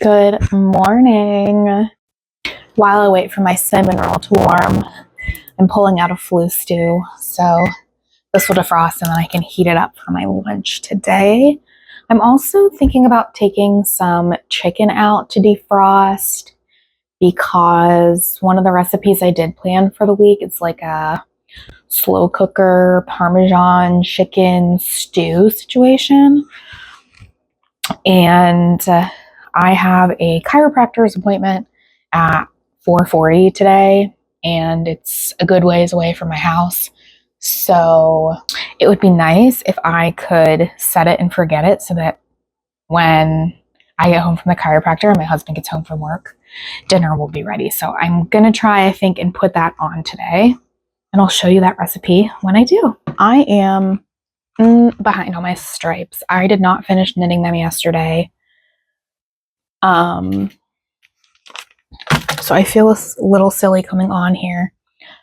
Good morning. While I wait for my cinnamon roll to warm, I'm pulling out a flu stew, so this will defrost and then I can heat it up for my lunch today. I'm also thinking about taking some chicken out to defrost because one of the recipes I did plan for the week, it's like a slow cooker Parmesan chicken stew situation. And I have a chiropractor's appointment at 4:40 today, and it's a good ways away from my house. So it would be nice if I could set it and forget it so that when I get home from the chiropractor and my husband gets home from work, dinner will be ready. So I'm going to try, I think, and put that on today. And I'll show you that recipe when I do. I am behind on my stripes. I did not finish knitting them yesterday. So I feel a little silly coming on here.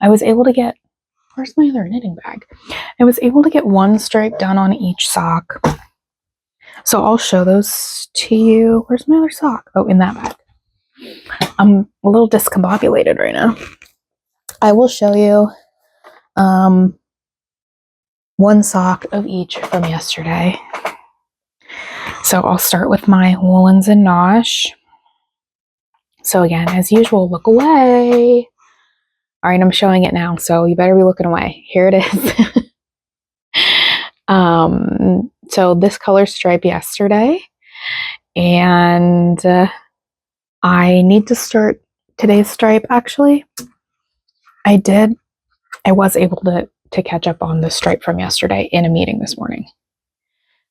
I was able to get, where's my other knitting bag? I was able to get one stripe done on each sock. So I'll show those to you. Where's my other sock? Oh, in that bag. I'm a little discombobulated right now. I will show you one sock of each from yesterday. So I'll start with my woolens and nosh. So again, as usual, look away. All right, I'm showing it now, so you better be looking away. Here it is. So this color stripe yesterday, and I need to start today's stripe. Actually, I was able to catch up on the stripe from yesterday in a meeting this morning.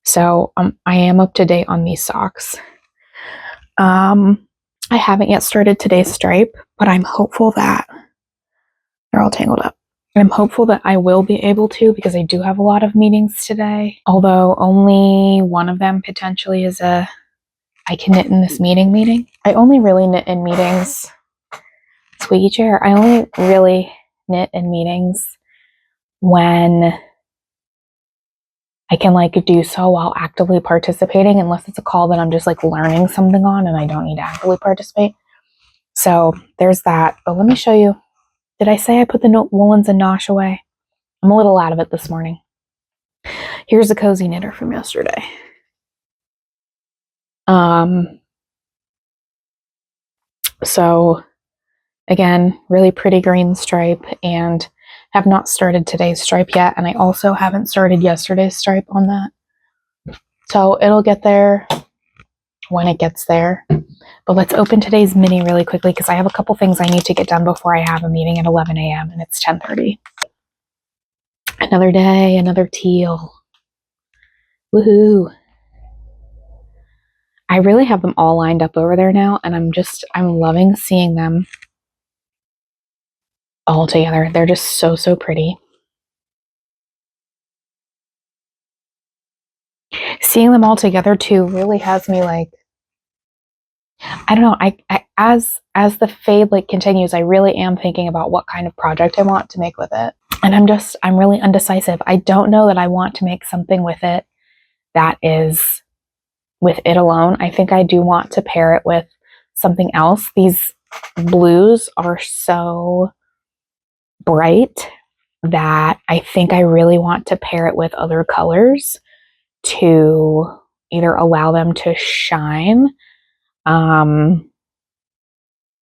So I am up to date on these socks. I haven't yet started today's stripe, but I'm hopeful that they're all tangled up. I'm hopeful that I will be able to, because I do have a lot of meetings today, although only one of them potentially is I can knit in this meeting. I only really knit in meetings. Squeaky chair. I only really knit in meetings when I can do so while actively participating, unless it's a call that I'm just learning something on and I don't need to actively participate. So there's that. But let me show you. Did I say I put the woolens and nosh away? I'm a little out of it this morning. Here's a cozy knitter from yesterday. So again, really pretty green stripe, and have not started today's stripe yet. And I also haven't started yesterday's stripe on that. So it'll get there when it gets there. But let's open today's mini really quickly because I have a couple things I need to get done before I have a meeting at 11 a.m. and it's 10:30. Another day, another teal. Woohoo. I really have them all lined up over there now, and I'm loving seeing them all together. They're just so, so pretty. Seeing them all together too really has me I don't know, as the fade continues, I really am thinking about what kind of project I want to make with it. And I'm really undecisive. I don't know that I want to make something with it that is with it alone. I think I do want to pair it with something else. These blues are so bright that I think I really want to pair it with other colors to either allow them to shine. I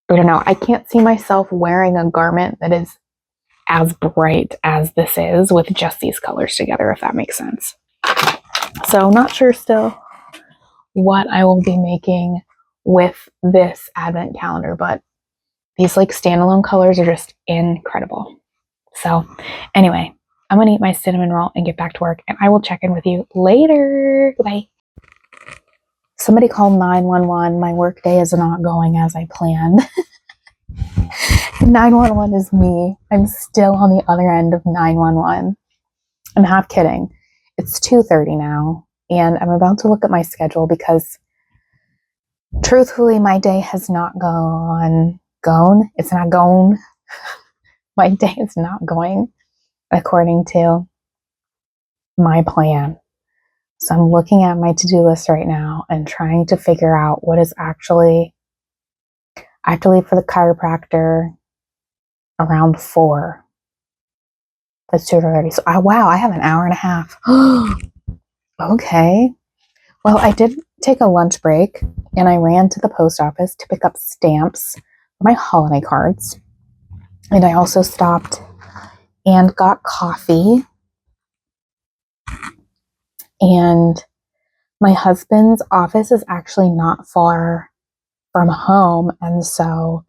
don't know. I can't see myself wearing a garment that is as bright as this is with just these colors together, if that makes sense. So not sure still what I will be making with this advent calendar, but these standalone colors are just incredible. So anyway, I'm gonna eat my cinnamon roll and get back to work, and I will check in with you later. Goodbye. Somebody called 911. My work day is not going as I planned. 911 is me. I'm still on the other end of 911. I'm half kidding. It's 2:30 now, and I'm about to look at my schedule because truthfully, my day has not gone. It's not gone. My day is not going according to my plan. So I'm looking at my to-do list right now and trying to figure out what is actually, I have to leave for the chiropractor around 4. That's 2:30. So, wow, I have an hour and a half. Okay. Well, I did take a lunch break and I ran to the post office to pick up stamps for my holiday cards. And I also stopped and got coffee. And my husband's office is actually not far from home. And so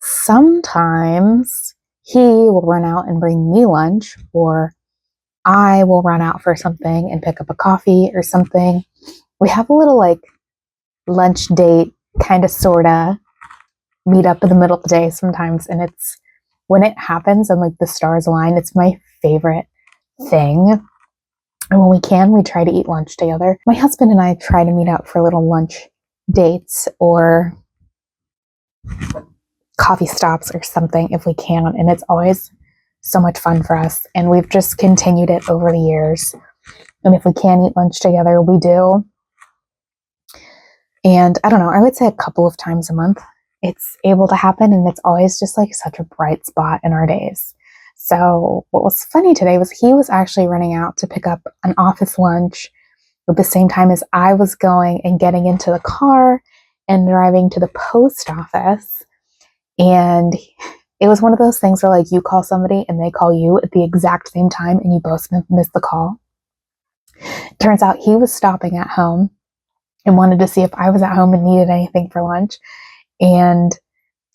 sometimes he will run out and bring me lunch, or I will run out for something and pick up a coffee or something. We have a little like lunch date, kind of, sort of meet up in the middle of the day sometimes. And it's when it happens and like the stars align, it's my favorite thing. And when we can, we try to eat lunch together. My husband and I try to meet up for little lunch dates or coffee stops or something if we can. And it's always so much fun for us. And we've just continued it over the years. And if we can eat lunch together, we do. And I don't know, I would say a couple of times a month it's able to happen. And it's always just like such a bright spot in our days. So what was funny today was he was actually running out to pick up an office lunch at the same time as I was going and getting into the car and driving to the post office. And it was one of those things where like you call somebody and they call you at the exact same time and you both miss the call. It turns out he was stopping at home and wanted to see if I was at home and needed anything for lunch. And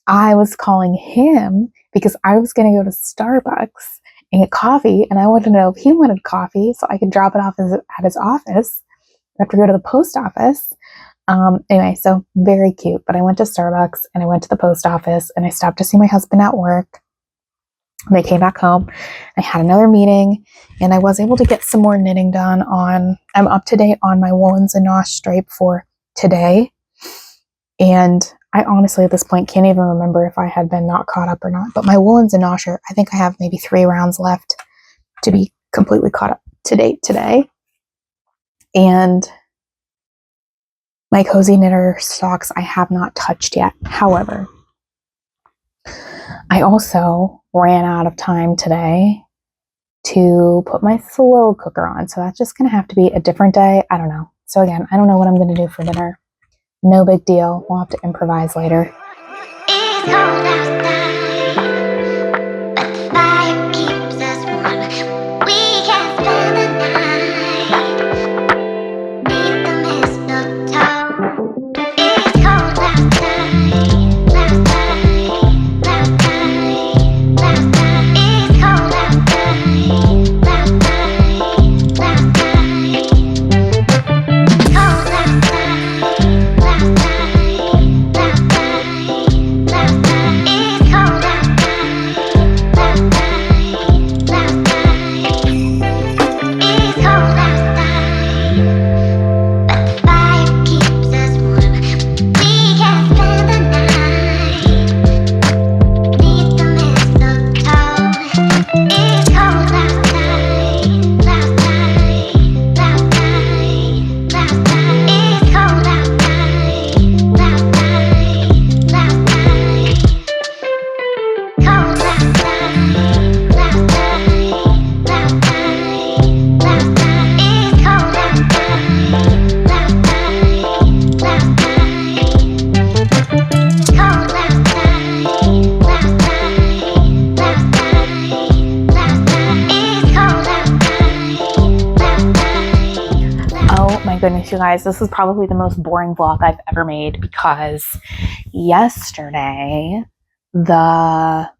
I was calling him because I was going to go to Starbucks and get coffee, and I wanted to know if he wanted coffee so I could drop it off at his office. I have to go to the post office. Anyway, so very cute. But I went to Starbucks and I went to the post office and I stopped to see my husband at work. And I came back home. I had another meeting and I was able to get some more knitting done I'm up to date on my woolens and nosh stripe for today. And I honestly at this point can't even remember if I had been not caught up or not. But my woolens and nosh, I think I have maybe 3 rounds left to be completely caught up to date today. And my cozy knitter socks I have not touched yet. However, I also ran out of time today to put my slow cooker on. So that's just going to have to be a different day. I don't know. So again, I don't know what I'm going to do for dinner. No big deal. We'll have to improvise later. It's cold outside, but the fire keeps us warm. We can spend the night beneath the mistletoe. It's cold outside, outside, outside, outside. It's cold outside, outside, outside. Cold outside. Goodness, you guys, this is probably the most boring vlog I've ever made because yesterday the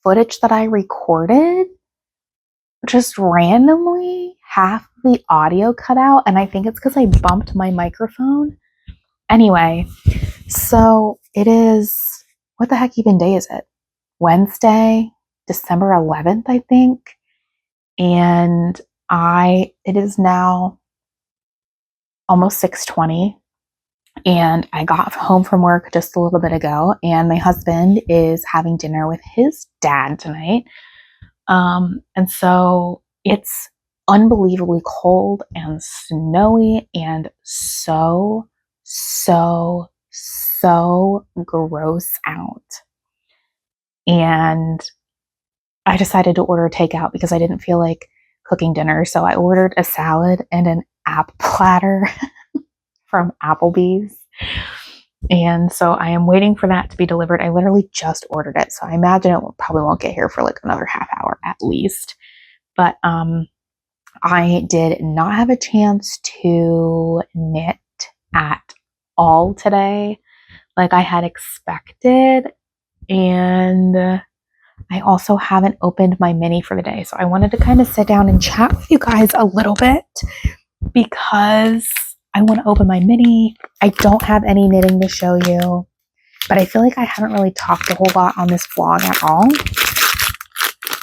footage that I recorded just randomly half the audio cut out, and I think it's because I bumped my microphone. Anyway, so it is, what the heck even day is it? Wednesday, December 11th, I think. And it is now almost 6:20, and I got home from work just a little bit ago, and my husband is having dinner with his dad tonight. And so it's unbelievably cold and snowy and so gross out. And I decided to order takeout because I didn't feel like cooking dinner. So I ordered a salad and an apple platter from Applebee's. And so I am waiting for that to be delivered. I literally just ordered it. So I imagine it probably won't get here for like another half hour at least. But I did not have a chance to knit at all today like I had expected. And I also haven't opened my mini for the day. So I wanted to kind of sit down and chat with you guys a little bit because I want to open my mini. I don't have any knitting to show you, but I feel like I haven't really talked a whole lot on this vlog at all.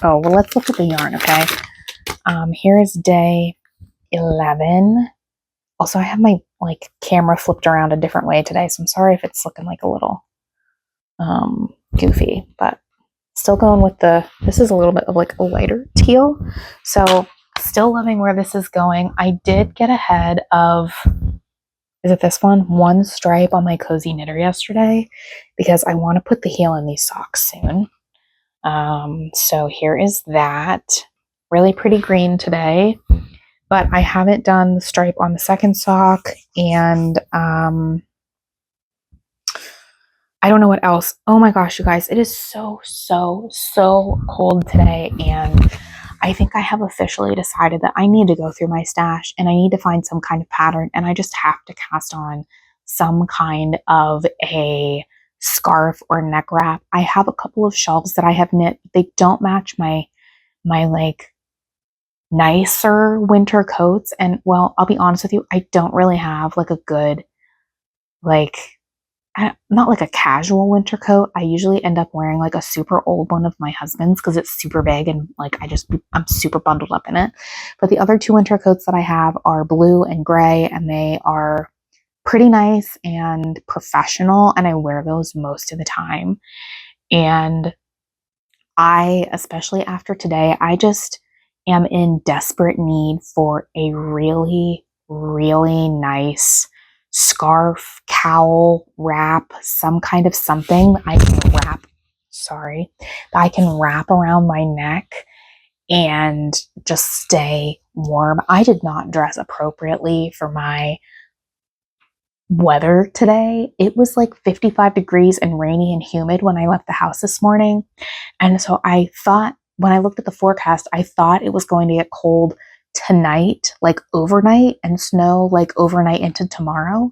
Oh, well, let's look at the yarn, okay? Here is day 11. Also, I have my like camera flipped around a different way today, so I'm sorry if it's looking like a little goofy, but still going with this is a little bit of like a lighter teal. So still loving where this is going. I did get ahead of, is it this one stripe on my cozy knitter yesterday because I want to put the heel in these socks soon. So here is that. Really pretty green today, but I haven't done the stripe on the second sock, and I don't know what else. Oh my gosh, you guys, it is so cold today, and I think I have officially decided that I need to go through my stash and I need to find some kind of pattern, and I just have to cast on some kind of a scarf or neck wrap. I have a couple of shelves that I have knit. They don't match my like nicer winter coats, and well, I'll be honest with you, I don't really have like a good like not like a casual winter coat. I usually end up wearing like a super old one of my husband's because it's super big and like I'm super bundled up in it. But the other two winter coats that I have are blue and gray, and they are pretty nice and professional, and I wear those most of the time. And I, especially after today, I just am in desperate need for a really nice scarf, cowl, wrap, some kind of something that I can wrap around my neck and just stay warm. I did not dress appropriately for my weather today. It was like 55 degrees and rainy and humid when I left the house this morning. And so I thought, when I looked at the forecast, I thought it was going to get cold tonight, like overnight, and snow like overnight into tomorrow.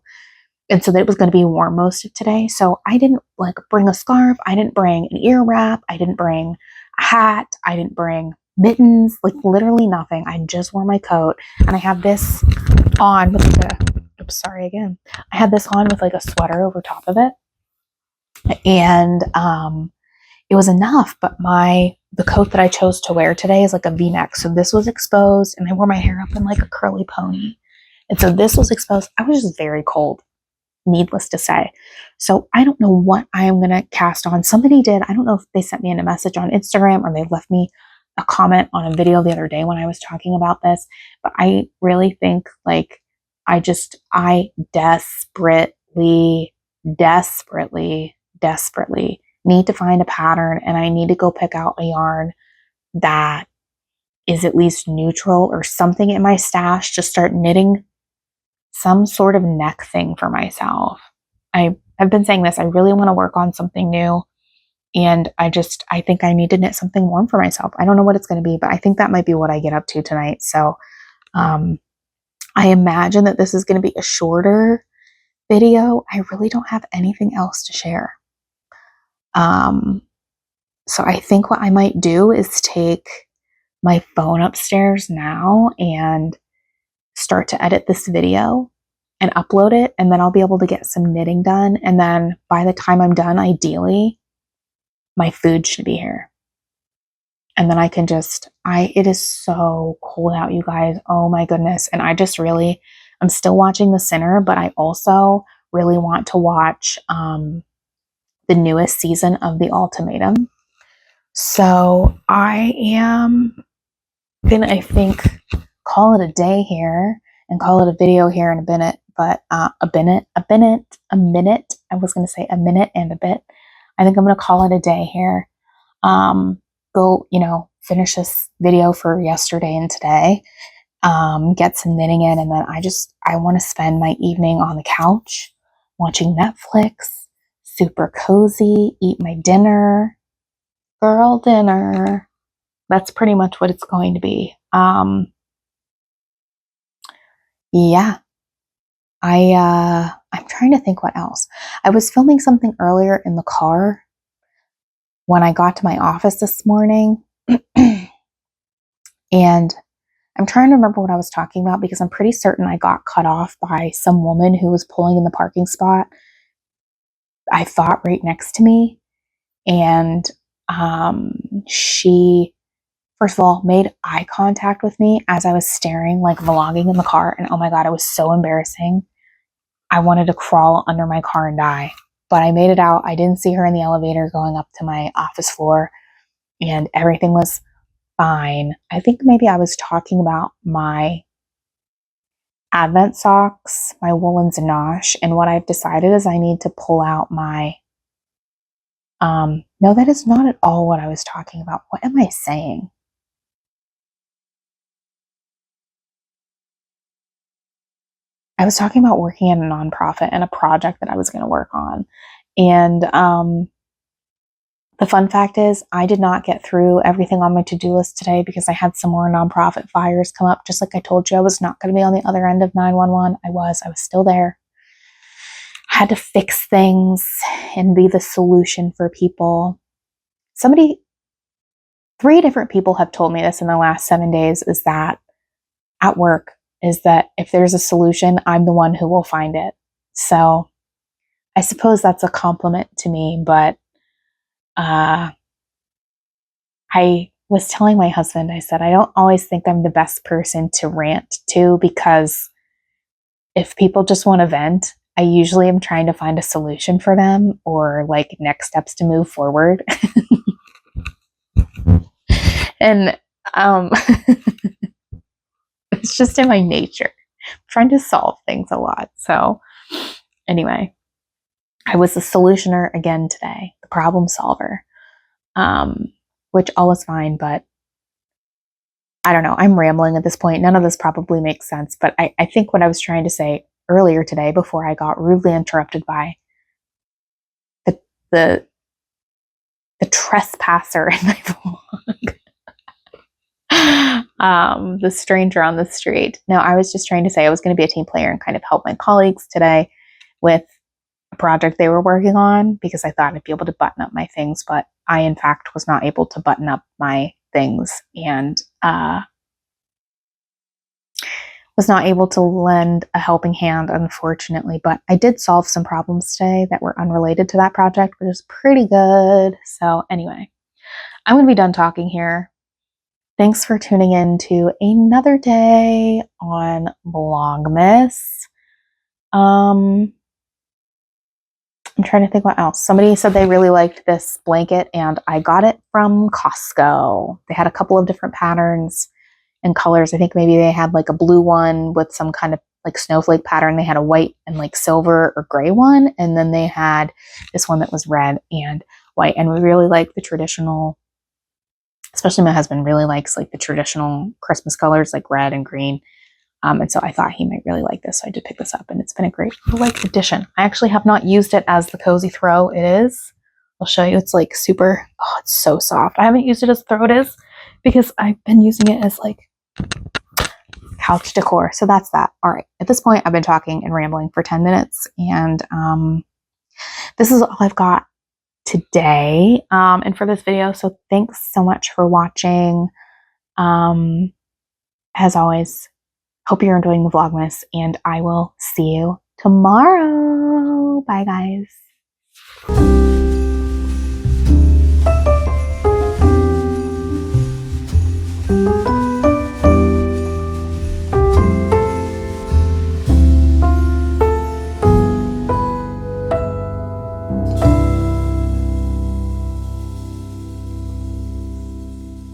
And so that it was going to be warm most of today. So I didn't like bring a scarf. I didn't bring an ear wrap. I didn't bring a hat. I didn't bring mittens, like literally nothing. I just wore my coat, and I have this on with I had this on with like a sweater over top of it. And it was enough, but the coat that I chose to wear today is like a V-neck. So this was exposed, and I wore my hair up in like a curly pony. And so this was exposed. I was just very cold, needless to say. So I don't know what I am going to cast on. Somebody did. I don't know if they sent me in a message on Instagram or they left me a comment on a video the other day when I was talking about this. But I really think like I desperately need to find a pattern, and I need to go pick out a yarn that is at least neutral or something in my stash to start knitting some sort of neck thing for myself. I have been saying this. I really want to work on something new, and I think I need to knit something warm for myself. I don't know what it's going to be, but I think that might be what I get up to tonight. So I imagine that this is going to be a shorter video. I really don't have anything else to share. So I think what I might do is take my phone upstairs now and start to edit this video and upload it, and then I'll be able to get some knitting done. And then by the time I'm done, ideally, my food should be here. And then I can it is so cold out, you guys. Oh my goodness. And I'm still watching The Sinner, but I also really want to watch the newest season of The Ultimatum. So I am gonna, I think, call it a day here and call it a video here in a minute, but a minute. I was going to say a minute and a bit. I think I'm going to call it a day here. Go, finish this video for yesterday and today. Get some knitting in, and then I want to spend my evening on the couch watching Netflix, super cozy, eat my dinner, girl dinner. That's pretty much what it's going to be. Yeah. I'm trying to think what else. I was filming something earlier in the car when I got to my office this morning. And I'm trying to remember what I was talking about because I'm pretty certain I got cut off by some woman who was pulling in the parking spot, I thought right next to me. And she, first of all, made eye contact with me as I was staring, like vlogging in the car. And oh my God, it was so embarrassing. I wanted to crawl under my car and die. But I made it out. I didn't see her in the elevator going up to my office floor. And everything was fine. I think maybe I was talking about my Advent socks, my woolen Zanosh, and what I've decided is I need to pull out my, no, that is not at all what I was talking about. What am I saying? I was talking about working at a nonprofit and a project that I was going to work on. And the fun fact is I did not get through everything on my to-do list today because I had some more nonprofit fires come up. Just like I told you, I was not going to be on the other end of 911. I was still there. I had to fix things and be the solution for people. 3 different people have told me this in the last 7 days, is that at work, is that if there's a solution, I'm the one who will find it. So I suppose that's a compliment to me, but I was telling my husband, I said, I don't always think I'm the best person to rant to, because if people just want to vent, I usually am trying to find a solution for them or like next steps to move forward. And it's just in my nature. I'm trying to solve things a lot. So anyway, I was the solutioner again today, the problem solver, which all is fine, but I don't know. I'm rambling at this point. None of this probably makes sense, but I think what I was trying to say earlier today before I got rudely interrupted by the trespasser in my vlog, the stranger on the street. No, I was just trying to say I was going to be a team player and kind of help my colleagues today with a project they were working on, because I thought I'd be able to button up my things, but I in fact was not able to button up my things, and was not able to lend a helping hand, unfortunately. But I did solve some problems today that were unrelated to that project, which is pretty good. So anyway, I'm going to be done talking here. Thanks for tuning in to another day on Vlogmas. I'm trying to think what else. Somebody said they really liked this blanket, and I got it from Costco. They had a couple of different patterns and colors. I think maybe they had like a blue one with some kind of like snowflake pattern. They had a white and like silver or gray one. And then they had this one that was red and white. And we really like the traditional, especially my husband really likes like the traditional Christmas colors, like red and green. And so I thought he might really like this. So I did pick this up, and it's been a great like addition. I actually have not used it as the cozy throw it is. I'll show you. It's like super, oh, it's so soft. I haven't used it as throw it is because I've been using it as like couch decor. So that's that. All right. At this point, I've been talking and rambling for 10 minutes, and this is all I've got today and for this video. So thanks so much for watching. As always, hope you're enjoying the Vlogmas, and I will see you tomorrow. Bye, guys.